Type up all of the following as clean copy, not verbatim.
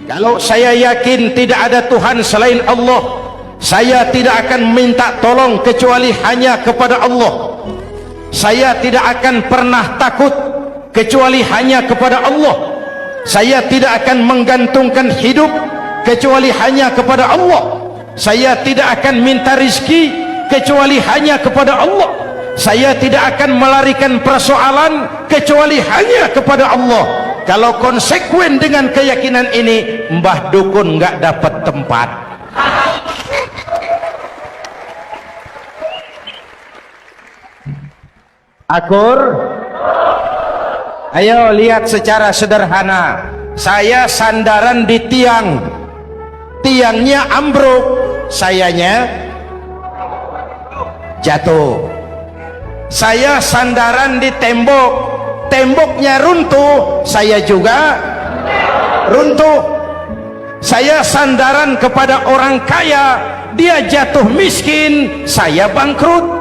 Kalau saya yakin tidak ada Tuhan selain Allah, saya tidak akan minta tolong kecuali hanya kepada Allah. Saya tidak akan pernah takut kecuali hanya kepada Allah. Saya tidak akan menggantungkan hidup kecuali hanya kepada Allah. Saya tidak akan minta rizki kecuali hanya kepada Allah. Saya tidak akan melarikan persoalan kecuali hanya kepada Allah. Kalau konsekuen dengan keyakinan ini, Mbah Dukun nggak dapat tempat. Akur, ayo lihat secara sederhana. Saya sandaran di tiang, tiangnya ambruk, sayanya jatuh. Saya sandaran di tembok, temboknya runtuh, saya juga runtuh. Saya sandaran kepada orang kaya, dia jatuh miskin, saya bangkrut.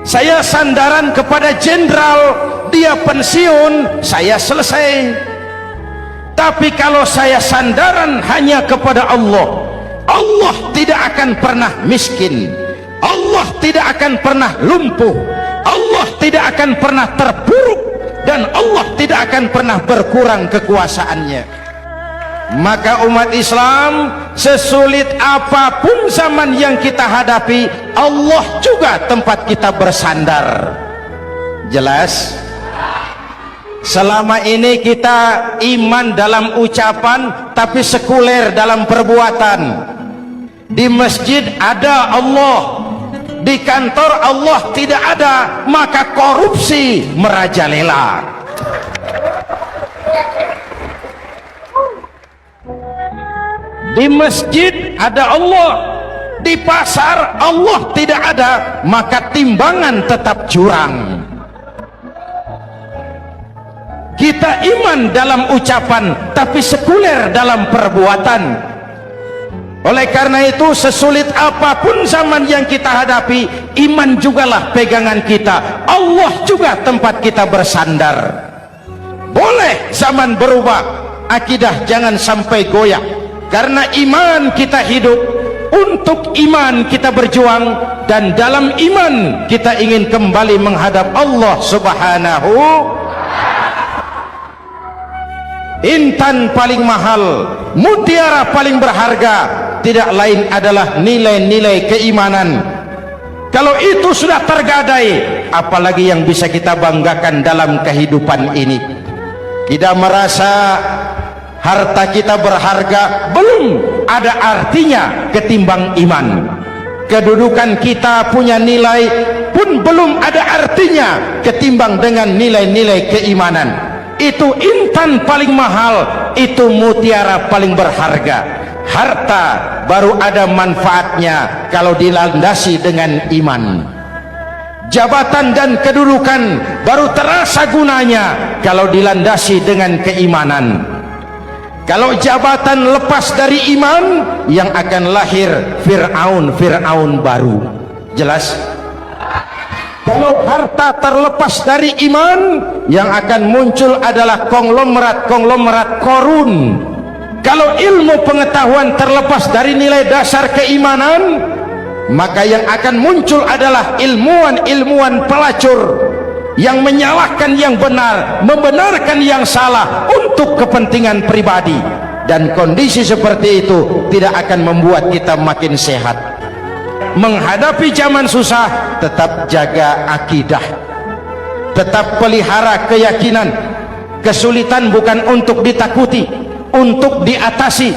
Saya sandaran kepada jenderal, dia pensiun, saya selesai. Tapi kalau saya sandaran hanya kepada Allah, Allah tidak akan pernah miskin, Allah tidak akan pernah lumpuh, Allah tidak akan pernah terpuruk, dan Allah tidak akan pernah berkurang kekuasaannya. Maka umat Islam, sesulit apapun zaman yang kita hadapi, Allah juga tempat kita bersandar. Jelas? Selama ini kita iman dalam ucapan tapi sekuler dalam perbuatan. Di masjid ada Allah, di kantor Allah tidak ada, maka korupsi merajalela. Di masjid ada Allah, di pasar Allah tidak ada, maka timbangan tetap curang. Kita iman dalam ucapan tapi sekuler dalam perbuatan. Oleh karena itu, sesulit apapun zaman yang kita hadapi, iman jugalah pegangan kita, Allah juga tempat kita bersandar. Boleh zaman berubah, akidah jangan sampai goyah. Karena iman kita hidup, untuk iman kita berjuang, dan dalam iman kita ingin kembali menghadap Allah Subhanahu. Intan paling mahal, mutiara paling berharga, tidak lain adalah nilai-nilai keimanan. Kalau itu sudah tergadai, apalagi yang bisa kita banggakan dalam kehidupan ini? Kita merasa harta kita berharga, belum ada artinya ketimbang iman. Kedudukan kita punya nilai pun belum ada artinya ketimbang dengan nilai-nilai keimanan. Itu intan paling mahal, itu mutiara paling berharga. Harta baru ada manfaatnya kalau dilandasi dengan iman. Jabatan dan kedudukan baru terasa gunanya kalau dilandasi dengan keimanan. Kalau jabatan lepas dari iman, yang akan lahir Fir'aun baru. Jelas? Kalau harta terlepas dari iman, yang akan muncul adalah konglomerat Korun. Kalau ilmu pengetahuan terlepas dari nilai dasar keimanan, maka yang akan muncul adalah ilmuwan pelacur yang menyalahkan yang benar, membenarkan yang salah untuk kepentingan pribadi. Dan kondisi seperti itu tidak akan membuat kita makin sehat. Menghadapi zaman susah, tetap jaga akidah, tetap pelihara keyakinan. Kesulitan bukan untuk ditakuti, untuk diatasi.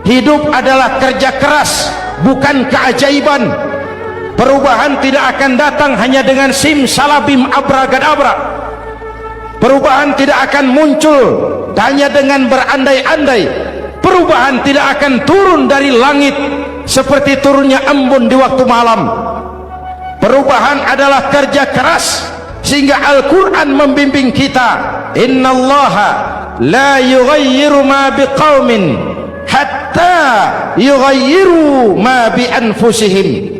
Hidup adalah kerja keras, bukan keajaiban. Perubahan tidak akan datang hanya dengan simsalabim abragadabra. Perubahan tidak akan muncul hanya dengan berandai-andai. Perubahan tidak akan turun dari langit seperti turunnya embun di waktu malam. Perubahan adalah kerja keras, sehingga Al-Quran membimbing kita, innallaha la yughayyiru ma biqaumin hatta yughayyiru ma bi anfusihim.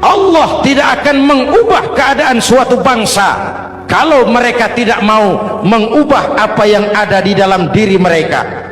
Allah tidak akan mengubah keadaan suatu bangsa kalau mereka tidak mau mengubah apa yang ada di dalam diri mereka.